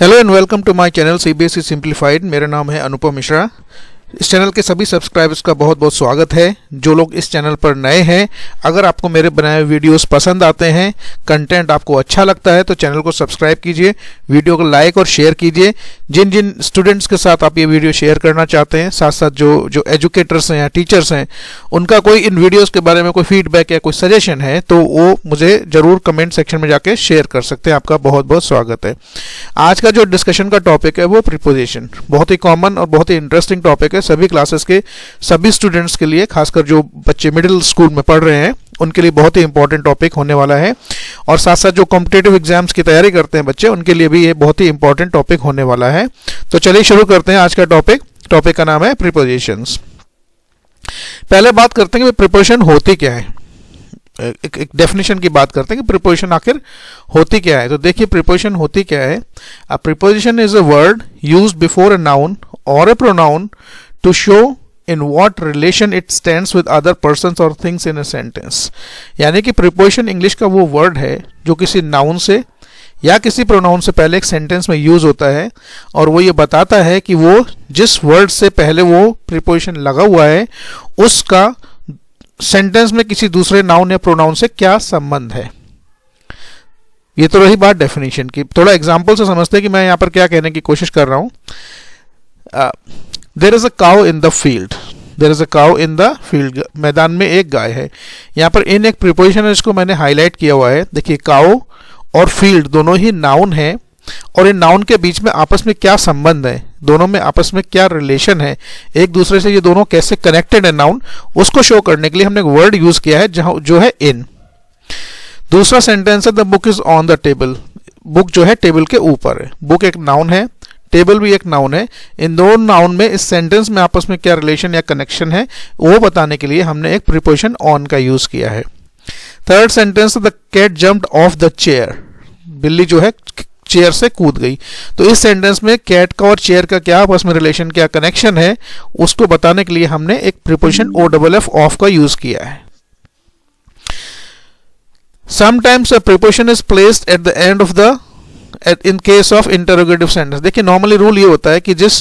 Hello and welcome to my channel CBSE simplified. मेरा नाम है अनुपम मिश्रा। इस चैनल के सभी सब्सक्राइबर्स का बहुत बहुत स्वागत है। जो लोग इस चैनल पर नए हैं, अगर आपको मेरे बनाए हुए वीडियोस पसंद आते हैं, कंटेंट आपको अच्छा लगता है तो चैनल को सब्सक्राइब कीजिए, वीडियो को लाइक और शेयर कीजिए। जिन जिन स्टूडेंट्स के साथ आप ये वीडियो शेयर करना चाहते हैं, साथ साथ जो एजुकेटर्स हैं या टीचर्स हैं, उनका कोई इन वीडियोज़ के बारे में कोई फीडबैक या कोई सजेशन है तो वो मुझे ज़रूर कमेंट सेक्शन में जाके शेयर कर सकते हैं। आपका बहुत बहुत स्वागत है। आज का जो डिस्कशन का टॉपिक है वो प्रीपोजिशन, बहुत ही कॉमन और बहुत ही इंटरेस्टिंग टॉपिक है सभी क्लासेस के सभी स्टूडेंट्स के लिए, खासकर जो बच्चे मिडिल स्कूल में पढ़ रहे हैं उनके लिए बहुत ही इंपॉर्टेंट टॉपिक होने वाला है। और साथ साथ जो कॉम्पिटिटिव एग्जाम्स की तैयारी करते हैं बच्चे, उनके लिए भी ये बहुत ही इंपॉर्टेंट टॉपिक होने वाला है। तो चलिए शुरू करते हैं आज का टॉपिक का नाम है प्रीपोजिशंस। पहले बात करते हैं कि प्रीपोजिशन होती क्या है, एक डेफिनेशन की बात करते हैं कि प्रीपोजिशन आखिर होती क्या है। तो देखिए प्रीपोजिशन होती क्या है। A preposition is a word used before a noun और a pronoun to show in what relation it stands with other persons or things in a sentence। यानी कि प्रीपोजिशन इंग्लिश का वो वर्ड है जो किसी नाउन से या किसी प्रोनाउन से पहले एक सेंटेंस में यूज होता है, और वो ये बताता है कि वो जिस वर्ड से पहले वो प्रीपोजिशन लगा हुआ है उसका सेंटेंस में किसी दूसरे नाउन या प्रोनाउन से क्या संबंध है। ये तो रही बात डेफिनेशन की। थोड़ा एग्जाम्पल से समझते हैं कि मैं यहाँ पर क्या कहने की कोशिश कर रहा हूँ। There is a cow in the field। There is a cow in the field। मैदान में एक गाय है। यहाँ पर इन एक प्रीपोजिशन है, इसको मैंने हाईलाइट किया हुआ है। देखिए काउ और फील्ड दोनों ही नाउन है, और इन नाउन के बीच में आपस में क्या संबंध है, दोनों में आपस में क्या रिलेशन है, एक दूसरे से ये दोनों कैसे कनेक्टेड है नाउन, उसको शो करने के लिए हमने एक वर्ड यूज किया है जहाँ जो है इन। दूसरा सेंटेंस है the book is on the table. Book जो है टेबल के ऊपर है। बुक एक नाउन है, टेबल भी एक नाउन है। इन दो नाउन में इस सेंटेंस में आपस में क्या रिलेशन या कनेक्शन है वो बताने के लिए हमने एक प्रीपोजिशन ऑन का यूज किया है। Third sentence the cat jumped off the chair. बिल्ली जो है चेयर से कूद गई। तो इस सेंटेंस में कैट का और चेयर का क्या आपस में रिलेशन, क्या कनेक्शन है, उसको बताने के लिए हमने एक प्रीपोजिशन OFF ऑफ का यूज किया है। Sometimes a preposition is placed at the end of the in case of interrogative sentence. देखिए नॉर्मली रूल ये होता है कि जिस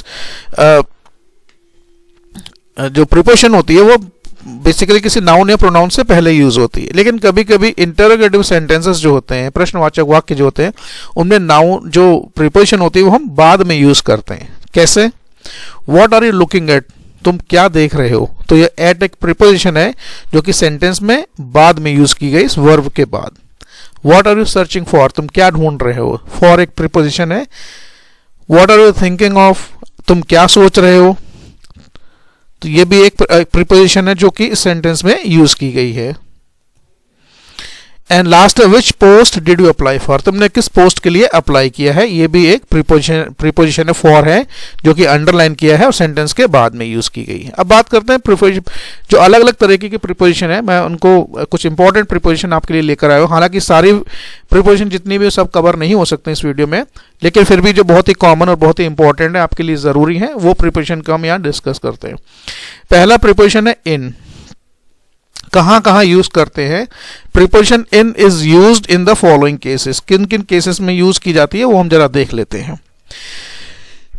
जो प्रीपोजिशन होती है वो बेसिकली किसी नाउन या प्रोनाउन से पहले यूज होती है, लेकिन कभी कभी इंटरोगेटिव सेंटेंसेस जो होते हैं, प्रश्नवाचक वाक्य जो होते हैं, उनमें नाउन जो प्रीपोजिशन होती है वो हम बाद में यूज करते हैं। कैसे? What are you looking at, तुम क्या देख रहे हो। तो ये एट एक प्रीपोजिशन है जो कि सेंटेंस में बाद में यूज की गई इस वर्ब के बाद। What are you searching for, तुम क्या ढूंढ रहे हो। For एक प्रीपोजिशन है। What are you thinking of, तुम क्या सोच रहे हो। तो ये भी एक प्रीपोजिशन है जो कि इस सेंटेंस में यूज की गई है। And last which post did you apply for, तुमने किस पोस्ट के लिए अप्लाई किया है। ये भी एक प्रीपोजिशन है फॉर है जो कि अंडरलाइन किया है और सेंटेंस के बाद में यूज की गई है। अब बात करते हैं प्रीपोजिशन, जो अलग अलग तरीके की प्रीपोजिशन है। मैं उनको कुछ इंपॉर्टेंट प्रीपोजिशन आपके लिए लेकर आया हूँ। हालांकि सारी प्रीपोजिशन जितनी भी सब कवर नहीं हो सकते इस वीडियो में, लेकिन फिर भी जो बहुत ही कॉमन और बहुत ही इंपॉर्टेंट है, आपके लिए जरूरी है, वो प्रीपोजिशन को हम यहाँ डिस्कस करते हैं। पहला प्रीपोजिशन है इन। कहां कहां यूज करते हैं preposition in is used in the following cases. किन किन केसेस में यूज की जाती है वो हम जरा देख लेते हैं।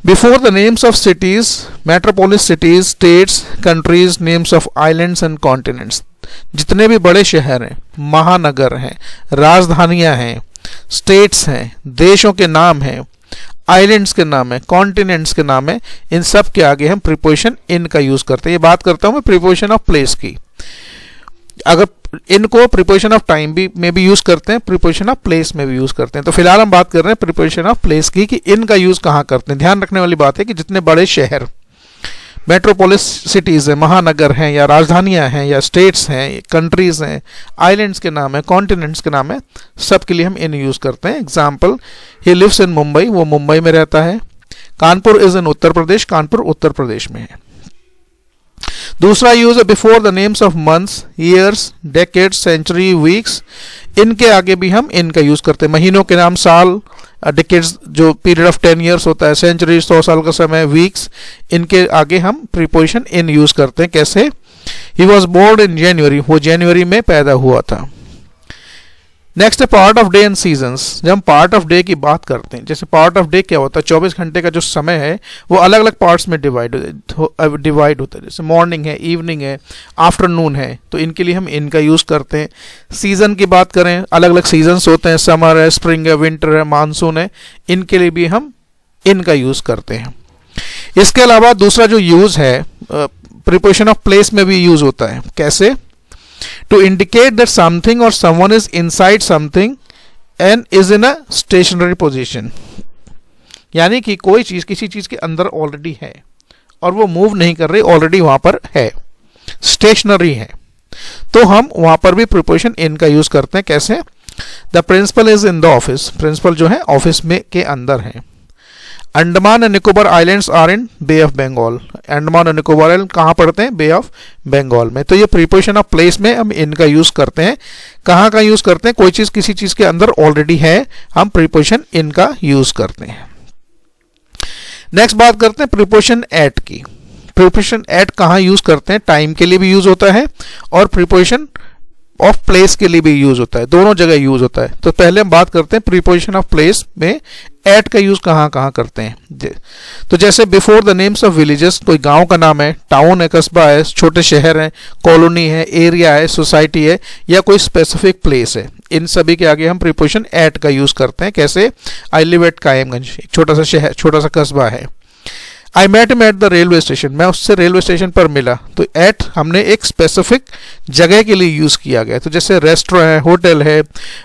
Before the names of cities, metropolis cities, states, countries, names of islands and continents. जितने भी बड़े शहर हैं, महानगर हैं, राजधानियां हैं, स्टेट्स हैं, देशों के नाम हैं, आइलैंड्स के नाम है, कॉन्टिनेंट्स के नाम है, इन सब के आगे हम प्रीपोजिशन इन का यूज करते हैं। ये बात करता हूं मैं प्रीपोजिशन ऑफ प्लेस की। अगर इनको प्रीपोजिशन ऑफ टाइम भी में भी यूज करते हैं, प्रीपोजिशन ऑफ प्लेस में भी यूज करते हैं। तो फिलहाल हम बात कर रहे हैं प्रीपोजिशन ऑफ प्लेस की कि इनका यूज कहां करते हैं। ध्यान रखने वाली बात है कि जितने बड़े शहर, मेट्रोपोलिस सिटीज है, महानगर हैं, या राजधानियां हैं, या स्टेट्स हैं, कंट्रीज हैं, आइलैंड्स के नाम है, कॉन्टिनेंट्स के नाम है, सब के लिए हम इन यूज करते हैं। Example, he lives in Mumbai, वो मुंबई में रहता है। कानपुर इज इन उत्तर प्रदेश, कानपुर उत्तर प्रदेश में है। दूसरा यूज है before the names of months, years, decades, century, weeks. इनके आगे भी हम इनका यूज करते हैं। महीनों के नाम साल, डिकेड्स जो पीरियड ऑफ 10 ईयर्स होता है, सेंचुरी 100 साल का समय, वीक्स, इनके आगे हम प्रीपोजिशन इन यूज करते हैं। कैसे? ही वॉज बोर्न इन जनवरी, वो जनवरी में पैदा हुआ था। नेक्स्ट है part of day and seasons. जब हम पार्ट ऑफ डे की बात करते हैं, जैसे पार्ट ऑफ डे क्या होता है, 24 घंटे का जो समय है वो अलग अलग पार्ट्स में डिवाइड होता है। जैसे मॉर्निंग है, इवनिंग है, आफ्टरनून है, तो इनके लिए हम इनका यूज़ करते हैं। सीज़न की बात करें, अलग अलग सीजन्स होते हैं, समर है, स्प्रिंग है, विंटर है, मानसून है, इनके लिए भी हम इनका यूज़ करते हैं। इसके अलावा दूसरा जो यूज़ है, प्रीपोजिशन ऑफ प्लेस में भी यूज़ होता है। कैसे? To indicate that something or someone is inside something and is in a stationary position, यानी कि कोई चीज़ किसी चीज़ के अंदर ऑलरेडी है और वो मूव नहीं कर रही, ऑलरेडी वहाँ पर है, स्टेशनरी है, तो हम वहाँ पर भी प्रीपोजिशन इन का यूज़ करते हैं। कैसे? The principal is in the office, principal जो है ऑफिस में के अंदर है। Andaman and Nicobar islands are in bay of Bengal, Andaman और निकोबार आइलैंड कहाँ पड़ते हैं? बे ऑफ बंगाल में। तो ये प्रीपोजिशन ऑफ प्लेस में हम इनका यूज़ करते हैं। कहाँ का यूज़ करते हैं? कोई चीज़ किसी चीज़ के अंदर ऑलरेडी है, हम प्रीपोजिशन इनका यूज़ करते हैं। नेक्स्ट बात करते हैं प्रीपोजिशन एट की। प्रीपोजिशन एट कहाँ यूज़ करते हैं? टाइम के लिए भी यूज़ होता है और प्रीपोजिशन ऑफ प्लेस के लिए भी यूज होता है, दोनों जगह यूज होता है। तो पहले हम बात करते हैं प्रीपोजिशन ऑफ प्लेस में एट का यूज कहाँ कहाँ करते हैं। तो जैसे before the names of villages, कोई गांव का नाम है, टाउन है, कस्बा है, छोटे शहर है, कॉलोनी है, एरिया है, सोसाइटी है, या कोई स्पेसिफिक प्लेस है, इन सभी के आगे हम प्रीपोजिशन एट का यूज करते हैं। कैसे? आई लिव एट कायमगंज, एक छोटा सा शहर, छोटा सा कस्बा है। I met him at the railway station, मैं उससे रेलवे स्टेशन पर मिला, तो एट हमने एक स्पेसिफिक जगह के लिए यूज़ किया गया। तो जैसे रेस्टोरेंट है, होटल है,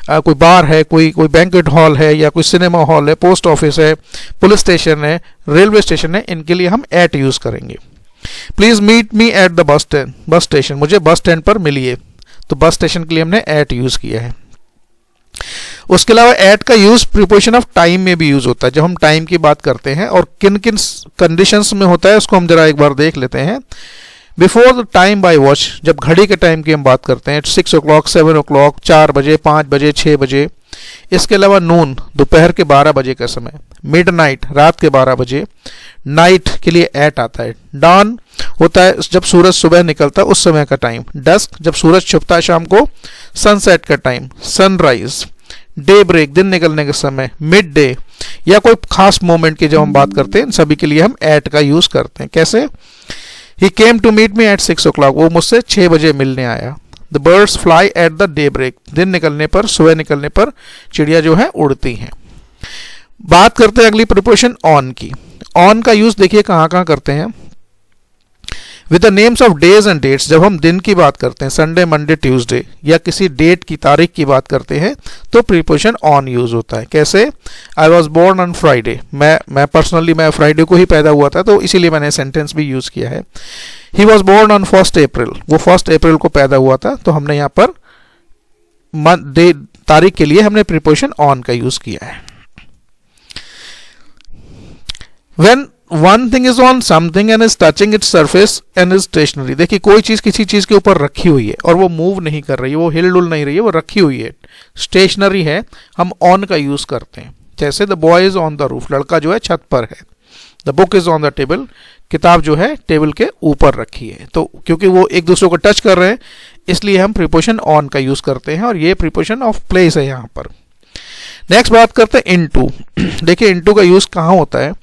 कोई बार है, कोई बैंक्वेट हॉल है, या कोई सिनेमा हॉल है, पोस्ट ऑफिस है, पुलिस स्टेशन है, रेलवे स्टेशन है, इनके लिए हम एट यूज़ करेंगे। Please meet me at the bus station, मुझे बस स्टैंड पर मिलिए, तो बस स्टेशन के लिए हमने एट यूज़ किया है। उसके अलावा एट का यूज प्रीपोजिशन ऑफ टाइम में भी यूज होता है, जब हम टाइम की बात करते हैं, और किन किन कंडीशंस में होता है उसको हम जरा एक बार देख लेते हैं। Before the time by watch, जब घड़ी के टाइम की हम बात करते हैं, 6 o'clock, 7 o'clock, 4 बजे, 5 बजे, 6 बजे। इसके अलावा नून, दोपहर के 12 बजे का समय। मिड नाइट, रात के 12 बजे। नाइट के लिए एट आता है। डॉन होता है जब सूरज सुबह निकलता है उस समय का टाइम। डस्क, जब सूरज छुपता है शाम को। सनसेट का टाइम। सनराइज, डे ब्रेक, दिन निकलने के समय। मिड डे, या कोई खास मोमेंट की जब हम बात करते हैं, इन सभी के लिए हम एट का यूज करते हैं। कैसे? He came to meet me at 6 o'clock, वो मुझसे 6 बजे मिलने आया। The birds fly at the day break, दिन निकलने पर, सुबह निकलने पर चिड़िया जो है उड़ती हैं। बात करते हैं अगली प्रीपोजिशन ऑन की। ऑन का यूज देखिए कहाँ कहाँ करते हैं। With the names of days and dates, जब हम दिन की बात करते हैं, संडे, मंडे, ट्यूसडे, या किसी डेट की, तारीख की बात करते हैं, तो प्रीपोजिशन ऑन यूज होता है। कैसे? I was born on Friday, मैं पर्सनली मैं फ्राइडे को ही पैदा हुआ था, तो इसीलिए मैंने सेंटेंस भी यूज किया है। ही वॉज बोर्न ऑन 1 अप्रैल, वो 1 अप्रैल को पैदा हुआ था, तो हमने यहाँ पर तारीख के लिए हमने प्रीपोजिशन ऑन का यूज किया है। When one thing is on something and is touching its surface and is stationary, देखिए कोई चीज़ किसी चीज़ के ऊपर रखी हुई है और वो मूव नहीं कर रही है, वो हिल डुल नहीं रही है, वो रखी हुई है, स्टेशनरी है, हम ऑन का यूज़ करते हैं। जैसे the boy is on the roof, लड़का जो है छत पर है। The book is on the table, किताब जो है टेबल के ऊपर रखी है। तो क्योंकि वो एक दूसरे को टच कर रहे हैं, इसलिए हम प्रीपोजिशन ऑन का यूज़ करते हैं, और ये प्रीपोजिशन ऑफ प्लेस है यहाँ पर। नेक्स्ट बात करते हैं इनटू। देखिए इनटू का यूज़ कहाँ होता है।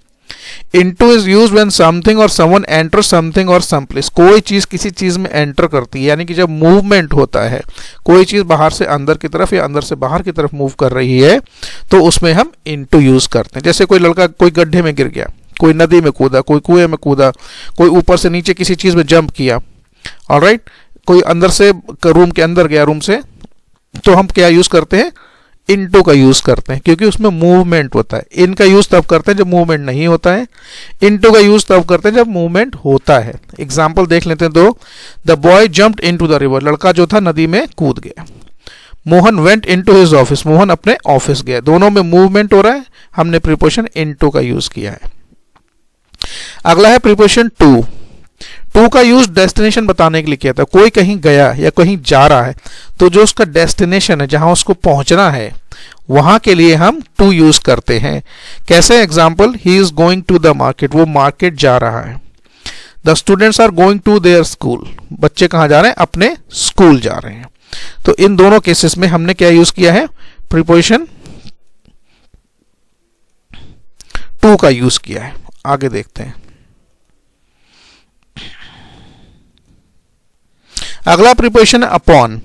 Into is used when something or someone enters something or some place, कोई चीज़ किसी चीज़ में एंटर करती है, यानी कि जब मूवमेंट होता है, कोई चीज़ बाहर से अंदर की तरफ या अंदर से बाहर की तरफ मूव कर रही है, तो उसमें हम into यूज़ करते हैं। जैसे कोई लड़का कोई गड्ढे में गिर गया, कोई नदी में कूदा, कोई कुएं में कूदा, कोई ऊपर से नीचे किसी चीज़ में जंप किया, ऑलराइट, कोई अंदर से रूम के अंदर गया रूम से, तो हम क्या यूज़ करते हैं? इनटू का यूज करते हैं, क्योंकि उसमें मूवमेंट होता है। इन का यूज तब करते हैं जब मूवमेंट नहीं होता है, इनटू का यूज तब करते हैं जब मूवमेंट होता है। एग्जाम्पल देख लेते हैं दो। The boy jumped into the river, लड़का जो था नदी में कूद गया। Mohan went into his office, Mohan अपने ऑफिस गया। दोनों में मूवमेंट हो रहा है, हमने प्रीपोजिशन इनटू का यूज किया है। अगला है प्रीपोजिशन टू। टू का यूज डेस्टिनेशन बताने के लिए किया था। कोई कहीं गया या कहीं जा रहा है, तो जो उसका डेस्टिनेशन है, जहां उसको पहुंचना है, वहां के लिए हम टू यूज करते हैं। कैसे? Example, he is going to the market, वो मार्केट जा रहा है। The students are going to their school, बच्चे कहाँ जा रहे हैं? अपने स्कूल जा रहे हैं। तो इन दोनों केसेस में हमने क्या यूज किया है, प्रीपोजिशन टू का यूज किया है। आगे देखते हैं। अगला प्रीपोजिशन है अपॉन।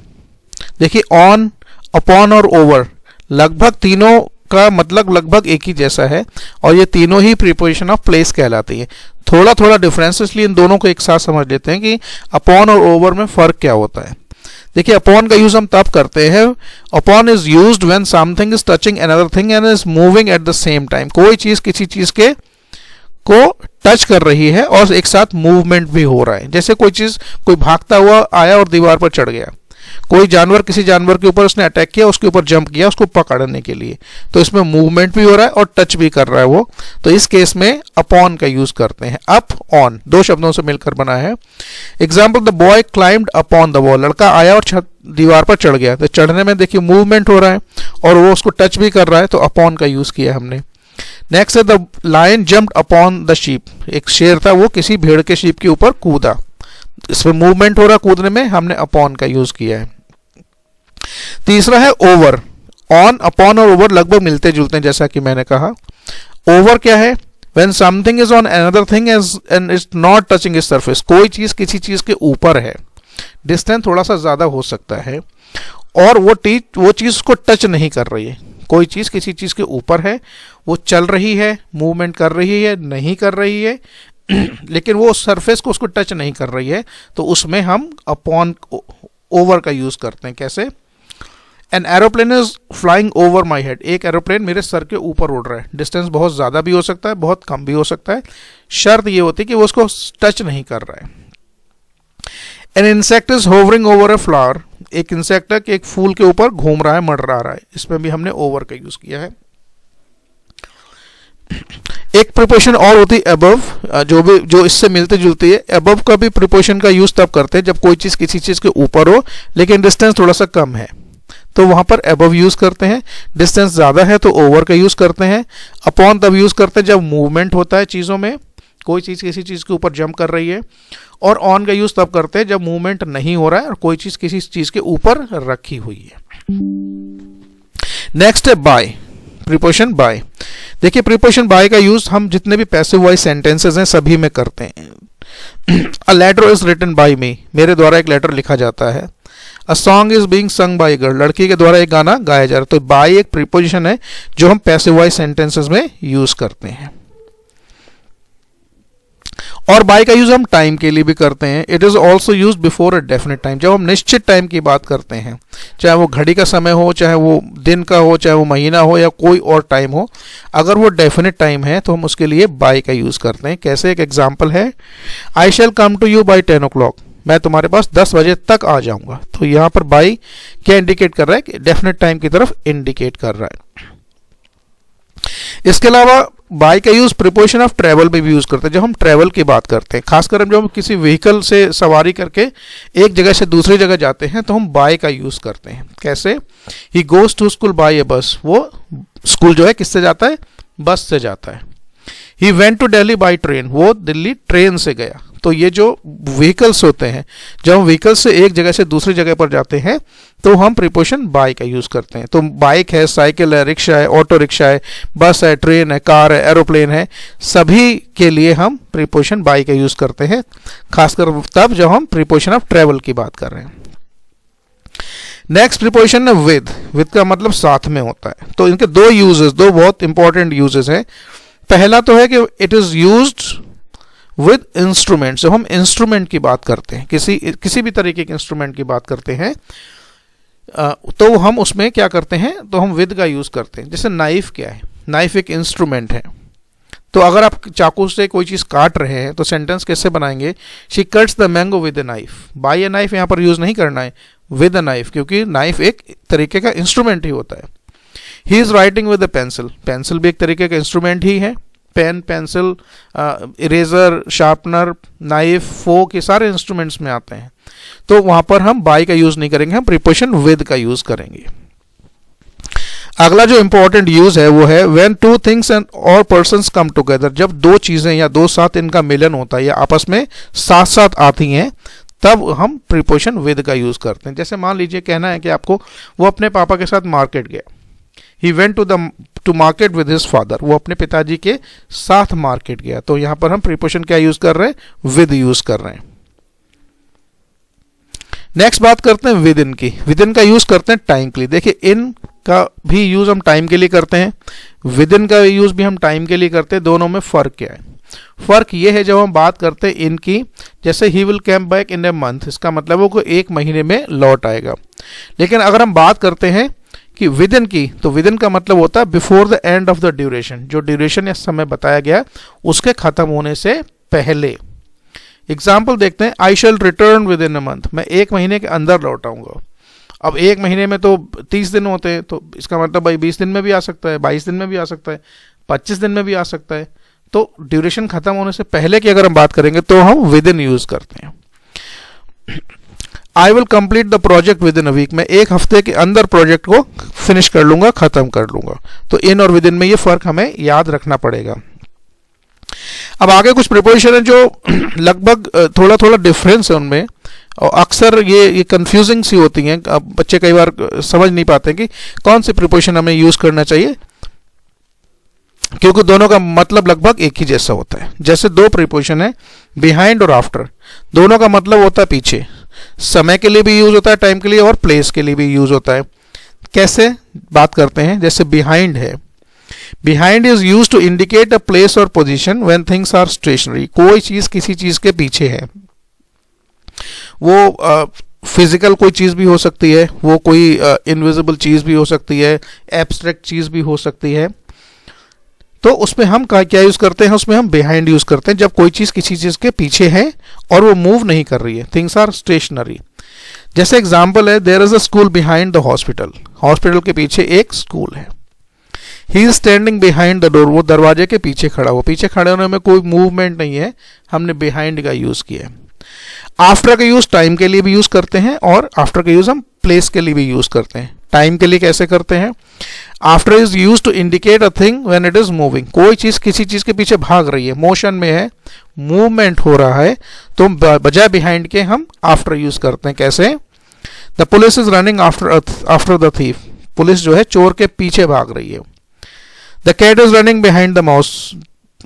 देखिए ऑन, अपॉन और ओवर लगभग तीनों का मतलब लगभग एक ही जैसा है और ये तीनों ही प्रीपोजिशन ऑफ प्लेस कहलाती है। थोड़ा थोड़ा डिफरेंस, इसलिए इन दोनों को एक साथ समझ लेते हैं कि अपॉन और ओवर में फर्क क्या होता है। देखिए अपॉन का यूज हम तब करते हैं, upon is used when something is touching another thing and is moving at the same time. कोई चीज किसी चीज के को टच कर रही है और एक साथ मूवमेंट भी हो रहा है। जैसे कोई चीज, कोई भागता हुआ आया और दीवार पर चढ़ गया, कोई जानवर किसी जानवर के ऊपर उसने अटैक किया, उसके ऊपर जंप किया उसको पकड़ने के लिए, तो इसमें मूवमेंट भी हो रहा है और टच भी कर रहा है वो, तो इस केस में अपॉन का यूज करते हैं। अप ऑन दो शब्दों से मिलकर बना है। Example, the boy climbed upon the wall. लड़का आया और छत दीवार पर चढ़ गया, तो चढ़ने में देखिए मूवमेंट हो रहा है और वो उसको टच भी कर रहा है, तो अपॉन का यूज किया हमने। नेक्स्ट है the lion jumped upon the sheep. एक शेर था, वो किसी भेड़ के शीप के ऊपर कूदा, इसमें मूवमेंट हो रहा कूदने में, हमने अपॉन का यूज किया है। तीसरा है ओवर। ऑन, अपॉन और ओवर लगभग मिलते जुलते हैं, जैसा कि मैंने कहा। ओवर क्या है, when something is on another thing and is not touching its surface. कोई चीज किसी चीज के ऊपर है, डिस्टेंस थोड़ा सा ज्यादा हो सकता है और वो चीज को टच नहीं कर रही है। कोई चीज किसी चीज के ऊपर है, वो चल रही है, मूवमेंट कर रही है, नहीं कर रही है लेकिन वो सरफेस को उसको टच नहीं कर रही है, तो उसमें हम अपॉन ओवर का यूज करते हैं। कैसे, an aeroplane is flying over my head. एक एरोप्लेन मेरे सर के ऊपर उड़ रहा है। डिस्टेंस बहुत ज़्यादा भी हो सकता है, बहुत कम भी हो सकता है, शर्त ये होती है कि वो उसको टच नहीं कर रहा है। An insect is hovering over a flower. एक इंसेक्ट है कि एक फूल के ऊपर घूम रहा है, मंडरा रहा है, इसमें भी हमने ओवर का यूज किया है। एक प्रीपोजिशन और होती है अबव, जो इससे मिलती जुलती है। अबव का भी प्रीपोजिशन का यूज तब करते हैं जब कोई चीज किसी चीज के ऊपर हो लेकिन डिस्टेंस थोड़ा सा कम है, तो वहां पर अबव यूज करते हैं। डिस्टेंस ज्यादा है तो ओवर का यूज करते हैं। अपॉन तब यूज करते हैं जब मूवमेंट होता है चीजों में, कोई चीज किसी चीज के ऊपर जंप कर रही है। और ऑन का यूज तब करते हैं जब मूवमेंट नहीं हो रहा है और कोई चीज किसी चीज के ऊपर रखी हुई है। नेक्स्ट है बाय, प्रीपोजिशन बाय। देखिए प्रीपोजिशन बाय का यूज हम जितने भी पैसिव वॉइस सेंटेंसेस हैं सभी में करते हैं। A letter is written by me. मेरे द्वारा एक लेटर लिखा जाता है। A song is being sung by girl. लड़की के द्वारा एक गाना गाया जा रहा है। तो बाय एक प्रीपोजिशन है जो हम पैसिव वॉइस सेंटेंसेस में यूज करते हैं। और बाय का यूज हम टाइम के लिए भी करते हैं। It is also use before a definite time. जब हम निश्चित टाइम की बात करते हैं, चाहे वो घड़ी का समय हो, चाहे वो दिन का हो, चाहे वो महीना हो या कोई और टाइम हो, अगर वो डेफिनेट टाइम है तो हम उसके लिए बाय का यूज करते हैं। कैसे, एक एग्जाम्पल है, I shall come to you by 10 o'clock। मैं तुम्हारे पास 10 बजे तक आ जाऊंगा। तो यहां पर बाय क्या इंडिकेट कर रहा है कि डेफिनेट टाइम की तरफ इंडिकेट कर रहा है। इसके अलावा बाय का यूज प्रीपोजिशन ऑफ ट्रेवल में भी यूज करते हैं। जब हम ट्रेवल की बात करते हैं, खासकर जब हम किसी व्हीकल से सवारी करके एक जगह से दूसरी जगह जाते हैं तो हम बाय का यूज करते हैं। कैसे, he goes to school by a bus. वो स्कूल जो है किससे जाता है, बस से जाता है। He went to Delhi by train. वो दिल्ली ट्रेन से गया। तो ये जो व्हीकल्स होते हैं, जब हम व्हीकल से एक जगह से दूसरी जगह पर जाते हैं तो हम प्रीपोजिशन बाय का यूज करते हैं। तो बाइक है, साइकिल है, रिक्शा है, ऑटो रिक्शा है, बस है, ट्रेन है, कार है, एरोप्लेन है, सभी के लिए हम प्रीपोजिशन बाय का यूज करते हैं, खासकर तब जब हम प्रीपोजिशन ऑफ ट्रेवल की बात कर रहे हैं। नेक्स्ट प्रीपोजिशन है विद। विद का मतलब साथ में होता है। तो इनके दो यूजेस, दो बहुत इंपॉर्टेंट यूजेस हैं। पहला तो है कि it is used with instrument. जब हम इंस्ट्रूमेंट की बात करते हैं, किसी भी तरीके के इंस्ट्रूमेंट की बात करते हैं, तो हम उसमें क्या करते हैं, तो हम विद का यूज करते हैं। जैसे नाइफ क्या है, नाइफ एक इंस्ट्रूमेंट है। तो अगर आप चाकू से कोई चीज काट रहे हैं तो सेंटेंस कैसे बनाएंगे, she cuts the mango with a knife. By a knife यहां पर यूज नहीं करना है, विद अ नाइफ, क्योंकि नाइफ एक तरीके का इंस्ट्रूमेंट ही होता है। He is writing with a pencil. Pencil भी एक तरीके का इंस्ट्रूमेंट ही है। Pen, pencil, eraser, sharpener, knife, fork, ये सारे इंस्ट्रूमेंट्स में आते हैं। तो वहां पर हम बाय का यूज नहीं करेंगे, हम प्रीपोजिशन विद का यूज करेंगे। अगला जो इंपॉर्टेंट यूज है वो है व्हेन टू थिंग्स एंड और पर्सन्स कम टुगेदर। जब दो चीजें या दो साथ इनका मिलन होता है या आपस में साथ साथ आती हैं तब हम प्रीपोजिशन विद का यूज करते हैं। जैसे मान लीजिए कहना है कि आपको वो अपने पापा के साथ मार्केट गया, he went to market with his father, वो अपने पिताजी के साथ मार्केट गया, तो यहां पर हम प्रीपोजिशन क्या यूज कर रहे हैं, विद यूज कर रहे हैं। नेक्स्ट बात करते हैं विद इन की। विद इन का यूज करते हैं टाइम के लिए। देखिए इन का भी यूज हम टाइम के लिए करते हैं, विद इन का यूज भी हम टाइम के लिए करते हैं। दोनों में फर्क क्या है? फर्क ये है, जब हम बात करते हैं इन की, जैसे he will come back in a month, इसका मतलब वो को एक महीने में लौट आएगा। लेकिन अगर हम बात करते हैं कि विद इन की, तो विद इन का मतलब होता है before the end of the duration, जो ड्यूरेशन या समय बताया गया उसके खत्म होने से पहले। एग्जाम्पल देखते हैं, I shall return within a month, मैं एक महीने के अंदर लौट आऊंगा। अब एक महीने में तो 30 दिन होते हैं, तो इसका मतलब भाई 20 दिन में भी आ सकता है, 22 दिन में भी आ सकता है, 25 दिन में भी आ सकता है। तो ड्यूरेशन खत्म होने से पहले की अगर हम बात करेंगे तो हम विद इन यूज करते हैं। I will complete the project within a week, मैं एक हफ्ते के अंदर प्रोजेक्ट को फिनिश कर लूंगा, खत्म कर लूंगा। तो इन और विद इन में ये फर्क हमें याद रखना पड़ेगा। अब आगे कुछ प्रीपोजिशन है जो लगभग थोड़ा थोड़ा डिफरेंस है उनमें, और अक्सर ये कंफ्यूजिंग सी होती हैं। अब बच्चे कई बार समझ नहीं पाते कि कौन सी प्रीपोजिशन हमें यूज करना चाहिए, क्योंकि दोनों का मतलब लगभग एक ही जैसा होता है। जैसे दो प्रीपोजिशन है, बिहाइंड और आफ्टर, दोनों का मतलब होता है पीछे। समय के लिए भी यूज होता है, टाइम के लिए, और प्लेस के लिए भी यूज होता है। कैसे बात करते हैं? जैसे बिहाइंड है, behind is use to indicate a place और position when things are stationary, कोई चीज किसी चीज के पीछे है। वो फिजिकल कोई चीज भी हो सकती है, वो कोई इनविजिबल चीज भी हो सकती है, एब्स्ट्रैक्ट चीज भी हो सकती है। तो उसमें हम क्या यूज करते हैं? उसमें हम बिहाइंड यूज करते हैं जब कोई चीज किसी चीज के पीछे है और वो मूव नहीं कर रही है, थिंग्स आर स्टेशनरी। जैसे एग्जाम्पल है, there is a school behind the hospital, hospital के पीछे एक स्कूल है। He is standing behind the door, वो दरवाजे के पीछे खड़ा, वो पीछे खड़े होने में कोई मूवमेंट नहीं है, हमने बिहाइंड का यूज किया है। आफ्टर का यूज टाइम के लिए भी यूज करते हैं, और आफ्टर का यूज हम प्लेस के लिए भी यूज करते हैं। टाइम के लिए कैसे करते हैं? After is use to indicate a thing when it is moving, कोई चीज किसी चीज के पीछे भाग रही है, मोशन में है, मूवमेंट हो रहा है, तो बजाय बिहाइंड के हम आफ्टर यूज करते हैं। कैसे? The police is running after the thief, police जो है चोर के पीछे भाग रही है। The cat is running behind the mouse,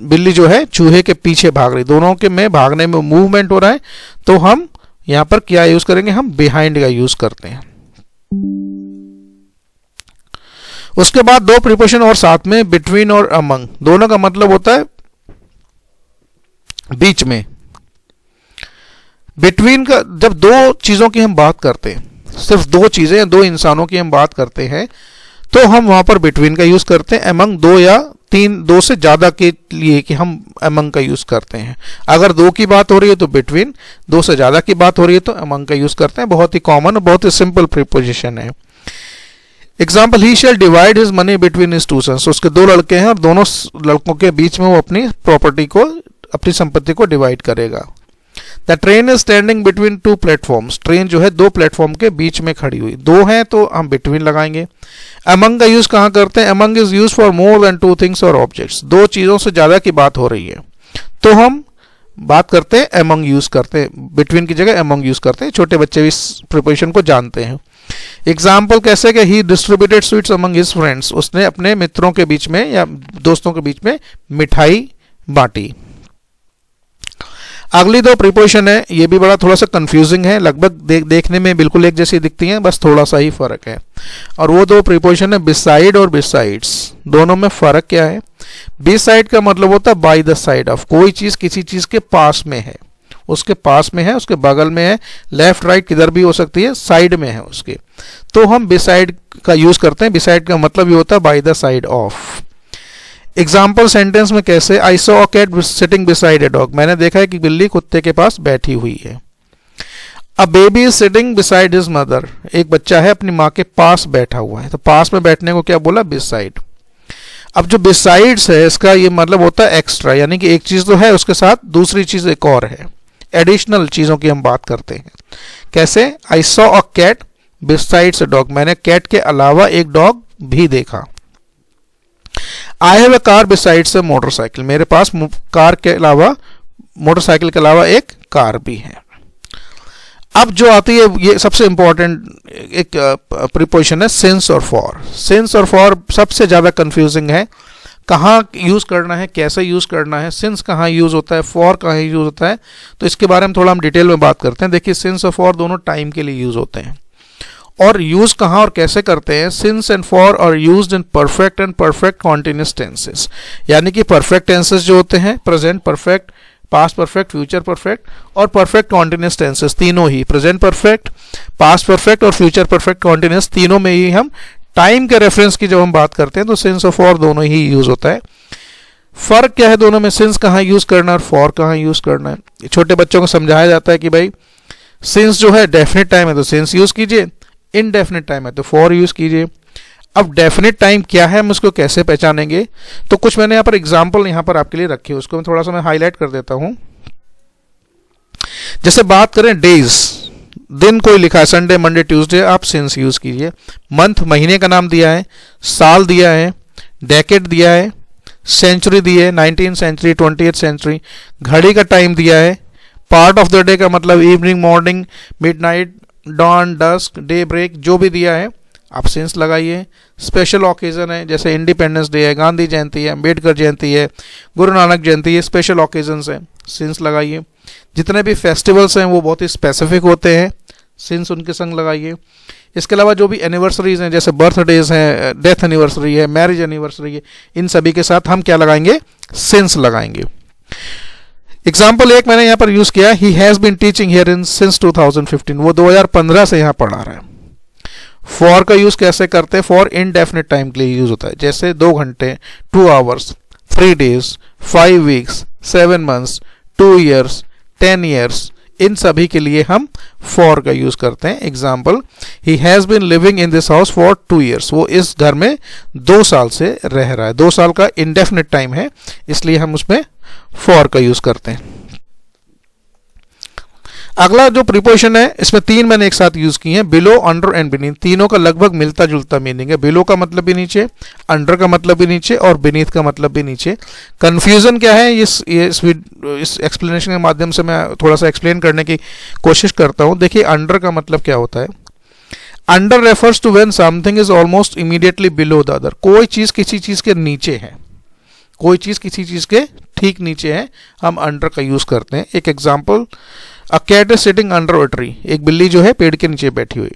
बिल्ली जो है चूहे के पीछे भाग रही, दोनों के में भागने में मूवमेंट हो रहा है, तो हम यहां पर क्या यूज करेंगे? हम बिहाइंड का यूज करते हैं। उसके बाद दो प्रीपोजिशन और साथ में, बिटवीन और अमंग, दोनों का मतलब होता है बीच में। बिटवीन का, जब दो चीजों की हम बात करते हैं, सिर्फ दो चीजें या दो इंसानों की हम बात करते हैं, तो हम वहां पर बिटवीन का यूज करते हैं। अमंग दो या तीन, दो से ज्यादा के लिए कि हम अमंग का यूज करते हैं। अगर दो की बात हो रही है तो बिटवीन, दो से ज्यादा की बात हो रही है तो अमंग का यूज करते हैं। बहुत ही कॉमन और बहुत ही सिंपल प्रीपोजिशन है। Example, he shall divide his money between his two sons, उसके दो लड़के हैं और दोनों लड़कों के बीच में वो अपनी प्रॉपर्टी को, अपनी संपत्ति को डिवाइड करेगा। The train is standing between two platforms, train जो है दो प्लेटफॉर्म के बीच में खड़ी हुई, दो हैं तो हम बिटवीन लगाएंगे। अमंग का यूज कहां करते हैं? Among is use for more than two things और ऑब्जेक्ट्स, दो चीजों से ज्यादा की बात हो रही है तो हम बात करते हैं अमंग यूज करते हैं, बिटवीन की जगह अमंग यूज करते हैं। छोटे बच्चे भी इस प्रीपोजिशन को जानते हैं। एग्जाम्पल कैसे कि he distributed sweets among his friends, उसने अपने मित्रों के बीच में या दोस्तों के बीच में मिठाई बांटी। अगली दो प्रीपोजिशन है, ये भी बड़ा थोड़ा सा कंफ्यूजिंग है, लगभग देखने में बिल्कुल एक जैसी दिखती हैं, बस थोड़ा सा ही फर्क है। और वो दो प्रीपोजिशन है बिसाइड और बिसाइड्स, दोनों में फर्क क्या है? बिसाइड का मतलब होता है बाय द साइड ऑफ, कोई चीज किसी चीज के पास में है, उसके पास में है, उसके बगल में है, लेफ्ट राइट किधर भी हो सकती है, साइड में है उसके, तो हम बिसाइड का यूज करते हैं। बिसाइड का मतलब ये होता है by the side of. Example sentence में कैसे? I saw a cat sitting beside a dog, मैंने देखा है कि बिल्ली कुत्ते के पास बैठी हुई है। A baby is sitting beside his mother, एक बच्चा है अपनी माँ के पास बैठा हुआ है, तो पास में बैठने को क्या बोला? बिसाइड। अब जो बिसाइड्स है इसका ये मतलब होता है एक्स्ट्रा, यानी कि एक चीज तो है उसके साथ दूसरी चीज एक और है, एडिशनल चीजों की हम बात करते हैं। कैसे? I saw a cat besides a dog, मैंने कैट के अलावा एक डॉग भी देखा। I have a car besides a motorcycle, मेरे पास कार के अलावा, मोटरसाइकिल के अलावा एक कार भी है। अब जो आती है ये सबसे इंपॉर्टेंट एक प्रीपोजिशन है सिंस और फॉर। सिंस और फॉर सबसे ज़्यादा कंफ्यूजिंग है, कहाँ यूज़ करना है, कैसे यूज़ करना है, सिंस कहाँ यूज़ होता है, फॉर कहाँ यूज़ होता है, तो इसके बारे में थोड़ा हम डिटेल में बात करते हैं। देखिए सिंस और फॉर दोनों टाइम के लिए यूज़ होते हैं, और यूज़ कहाँ और कैसे करते हैं। Since and for are used in perfect and perfect continuous tenses, यानी कि परफेक्ट टेंसेस जो होते हैं, present perfect, past perfect, future perfect और परफेक्ट कॉन्टिन्यूस टेंसेस, तीनों ही प्रेजेंट परफेक्ट, पास्ट परफेक्ट और फ्यूचर परफेक्ट कॉन्टिन्यूस, तीनों में ही हम टाइम के रेफरेंस की जब हम बात करते हैं तो सिंस और फॉर दोनों ही यूज होता है। फर्क क्या है दोनों में, सिंस कहाँ यूज करना है और फॉर कहाँ यूज करना है। छोटे बच्चों को समझाया जाता है कि भाई सिंस जो है डेफिनेट टाइम है तो सिंस यूज कीजिए, इनडेफिनेट टाइम है तो फॉर यूज कीजिए। अब डेफिनेट टाइम क्या है, हम उसको कैसे पहचानेंगे, तो कुछ मैंने यहाँ पर एग्जाम्पल यहाँ पर आपके लिए रखे, उसको थोड़ा सा मैं हाईलाइट कर देता हूँ। जैसे बात करें डेज, दिन कोई लिखा है संडे मंडे ट्यूसडे, आप सिंस यूज कीजिए। मंथ महीने का नाम दिया है, साल दिया है, डेकेड दिया है, सेंचुरी दी है, 19th सेंचुरी 20th सेंचुरी, घड़ी का टाइम दिया है, पार्ट ऑफ द डे का मतलब evening, morning, midnight, dawn, dusk, day break, जो भी दिया है आप सिंस लगाइए। स्पेशल ओकेजन है, जैसे इंडिपेंडेंस डे है, गांधी जयंती है, अम्बेडकर जयंती है, गुरु नानक जयंती है, स्पेशल ओकेजन्स हैं, सिंस लगाइए। जितने भी फेस्टिवल्स हैं वो बहुत ही स्पेसिफिक होते हैं, सिंस उनके संग लगाइए। इसके अलावा जो भी एनिवर्सरीज हैं, जैसे बर्थडेज हैं, डेथ एनिवर्सरी है, मैरिज एनिवर्सरी है, इन सभी के साथ हम क्या लगाएंगे, सिंस लगाएंगे। एग्जाम्पल एक मैंने यहाँ पर यूज किया, he has been teaching here in since 2015, वो 2015 से यहाँ पढ़ा रहा है। फॉर का यूज कैसे करते हैं, फॉर इनडेफिनेट टाइम के लिए यूज होता है, जैसे 2 घंटे, 2 hours, 3 days, 5 weeks, 7 months, 2 years, 10 years, इन सभी के लिए हम फॉर का यूज करते हैं। Example, he has been living in this house for 2 years, वो इस घर में 2 साल से रह रहा है। 2 साल का इनडेफिनेट टाइम है, इसलिए हम उसमें फॉर का यूज करते हैं। अगला जो प्रीपोजिशन है, इसमें 3 मैंने एक साथ यूज किए हैं, बिलो, अंडर एंड बीनीथ। तीनों का लगभग मिलता जुलता मीनिंग है। बिलो का मतलब भी नीचे, अंडर का मतलब भी नीचे और बीनीथ का मतलब भी नीचे। कंफ्यूजन क्या है, इस एक्सप्लेनेशन के माध्यम से मैं थोड़ा सा एक्सप्लेन करने की कोशिश करता हूं। देखिए अंडर का मतलब क्या होता है। Under refers to when something is almost immediately below the other, कोई चीज किसी चीज के नीचे है, कोई चीज किसी चीज के ठीक नीचे है, हम अंडर का यूज करते हैं। एक example, a cat is sitting under a tree, एक बिल्ली जो है पेड़ के नीचे बैठी हुई।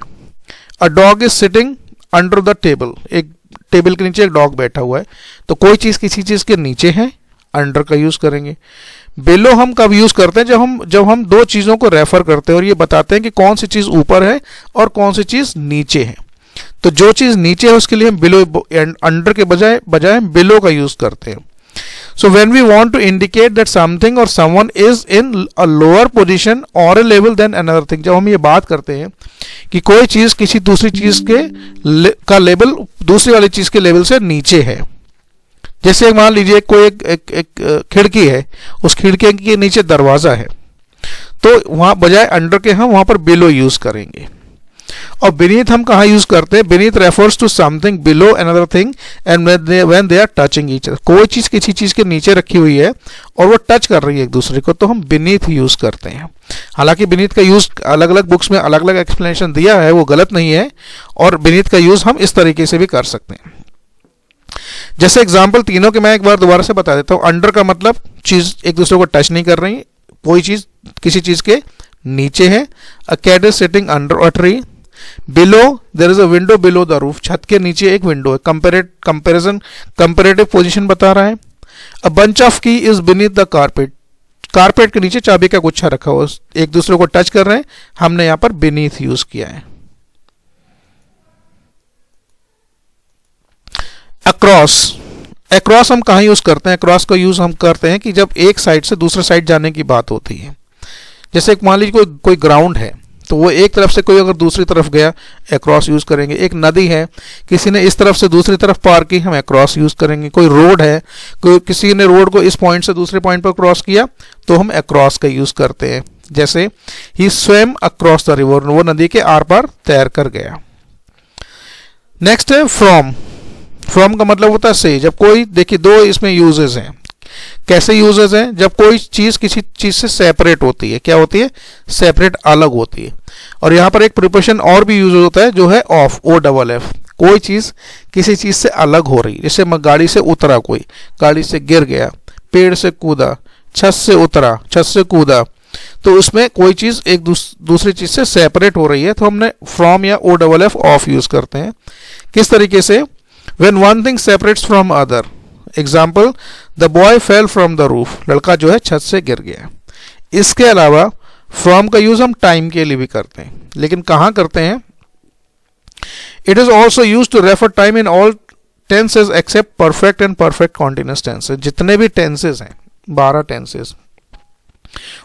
A dog is sitting under the table, एक टेबल के नीचे एक डॉग बैठा हुआ है। तो कोई चीज किसी चीज के नीचे है, अंडर का यूज करेंगे। बिलो हम कब यूज करते हैं, जब हम 2 चीजों को रेफर करते हैं और ये बताते हैं कि कौन सी चीज ऊपर है और कौन सी चीज नीचे है। तो जो चीज नीचे है उसके लिए हम बिलो, अंडर के बजाय बिलो का यूज करते हैं। So when we want to indicate that something or someone is in a lower position or a level than another thing, जब हम ये बात करते हैं कि कोई चीज किसी दूसरी चीज का लेवल दूसरी वाली चीज के लेवल से नीचे है। जैसे मान लीजिए कोई एक खिड़की है, उस खिड़की के नीचे दरवाजा है, तो वहां बजाय अंडर के हम वहां पर बिलो यूज करेंगे। और beneath हम कहाँ यूज करते हैं, beneath refers to something below another thing and when they are touching each other, कोई चीज किसी चीज के नीचे रखी हुई है और वो टच कर रही है एक दूसरे को, तो हम beneath यूज करते हैं। हालांकि beneath का यूज अलग अलग बुक्स में अलग अलग एक्सप्लेनेशन दिया है, वो गलत नहीं है, और beneath का यूज हम इस तरीके से भी कर सकते हैं। जैसे एग्जाम्पल तीनों के मैं एक बार दोबारा से बता देता हूँ। अंडर का मतलब चीज एक दूसरे को टच नहीं कर रही, कोई चीज किसी चीज के नीचे है। A cat is sitting under a tree. Below, there is a window below the roof, छत के नीचे एक विंडो है। कंपेरेटिव पोजीशन बता रहा है। अ बंच ऑफ की is beneath the carpet, carpet के नीचे चाबी का गुच्छा रखा हुआ, एक दूसरे को टच कर रहे हैं, हमने यहां पर बीनीथ यूज किया है। अक्रॉस, अक्रॉस हम कहाँ यूज करते हैं, अक्रॉस का यूज हम करते हैं कि जब एक साइड से दूसरे साइड जाने की बात होती है। जैसे मान लीजिए कोई ग्राउंड है, तो वो एक तरफ से कोई अगर दूसरी तरफ गया, अक्रॉस यूज करेंगे। एक नदी है, किसी ने इस तरफ से दूसरी तरफ पार की, हम अक्रॉस यूज करेंगे। कोई रोड है, किसी ने रोड को इस पॉइंट से दूसरे पॉइंट पर क्रॉस किया, तो हम अक्रॉस का यूज करते हैं। जैसे ही स्वेम अक्रॉस द रिवर, वो नदी के आर पार तैर कर गया। नेक्स्ट है फ्रॉम। फ्रॉम का मतलब होता है से। जब कोई, देखिए 2 इसमें यूजेस हैं। कैसे यूजेस हैं? जब कोई चीज़ किसी चीज़ से सेपरेट होती है, क्या होती है? सेपरेट, अलग होती है। और यहाँ पर एक प्रिपोजिशन और भी यूज होता है जो है ऑफ, ओ डबल एफ। कोई चीज़ किसी चीज़ से अलग हो रही, जैसे गाड़ी से उतरा, कोई गाड़ी से गिर गया, पेड़ से कूदा, छत से उतरा, छत से कूदा, तो उसमें कोई चीज़ एक दूसरी चीज़ से सेपरेट हो रही है, तो हमने फ्रॉम या O double F off use करते हैं। किस तरीके से? When one thing separates from other. Example, the boy fell from the roof, लड़का जो है छत से गिर गया। इसके अलावा फ्रॉम का यूज हम टाइम के लिए भी करते हैं, लेकिन कहाँ करते हैं? It is also use to refer time in all tenses except perfect and perfect continuous tenses. जितने भी टेंसेज हैं, 12 टेंसेज,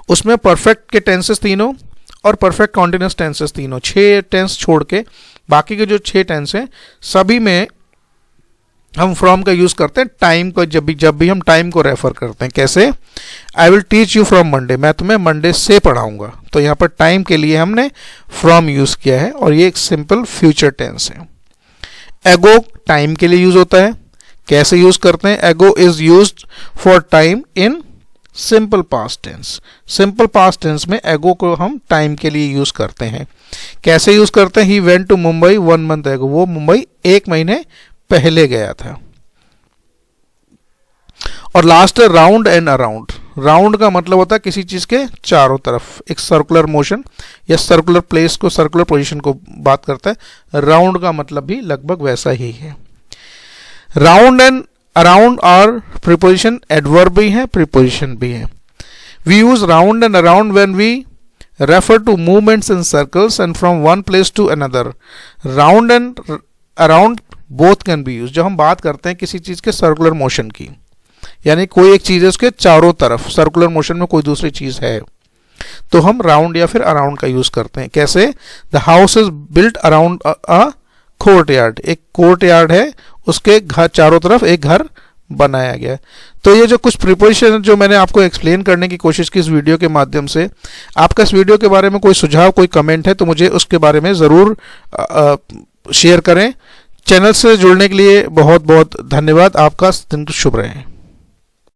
उसमें परफेक्ट के टेंसेस तीनों और परफेक्ट कॉन्टिन्यूअस टेंसेस तीनों, 6 टेंस छोड़ के बाकी के जो 6 टेंस हैं सभी में हम फ्रॉम का यूज करते हैं टाइम को। जब भी हम टाइम को रेफर करते हैं, कैसे? I will teach you from Monday, मैं तुम्हें मंडे से पढ़ाऊंगा। तो यहाँ पर टाइम के लिए हमने फ्रॉम यूज किया है और ये एक सिंपल फ्यूचर टेंस है। एगो टाइम के लिए यूज होता है। कैसे यूज करते हैं? Ago is used for time in simple past tense. Simple past tense में एगो को हम टाइम के लिए यूज करते हैं। कैसे यूज करते हैं? He went to Mumbai 1 month एगो, वो मुंबई 1 महीने पहले गया था। और लास्ट है राउंड एंड अराउंड। राउंड का मतलब होता है किसी चीज के चारों तरफ, एक सर्कुलर मोशन या सर्कुलर प्लेस को, सर्कुलर पोजीशन को बात करता है। राउंड का मतलब भी लगभग वैसा ही है। Round and around are preposition, adverb भी है, प्रीपोजिशन भी है। We use round and around when we refer to movements in circles and from one place to another. Round and around both can be use. जब हम बात करते हैं किसी चीज के सर्कुलर मोशन की, यानी कोई एक चीज है उसके चारों तरफ सर्कुलर मोशन में कोई दूसरी चीज है, तो हम राउंड या फिर अराउंड का यूज करते हैं। कैसे? The house is built around a court yard. एक कोर्ट यार्ड है, उसके घर चारों तरफ एक घर बनाया गया। तो ये जो कुछ प्रीपोजिशन जो मैंने आपको एक्सप्लेन करने की कोशिश की इस वीडियो के माध्यम से, आपका इस वीडियो के बारे में कोई सुझाव, कोई कमेंट है तो मुझे उसके बारे में ज़रूर शेयर करें। चैनल से जुड़ने के लिए बहुत बहुत धन्यवाद। आपका दिन शुभ रहे।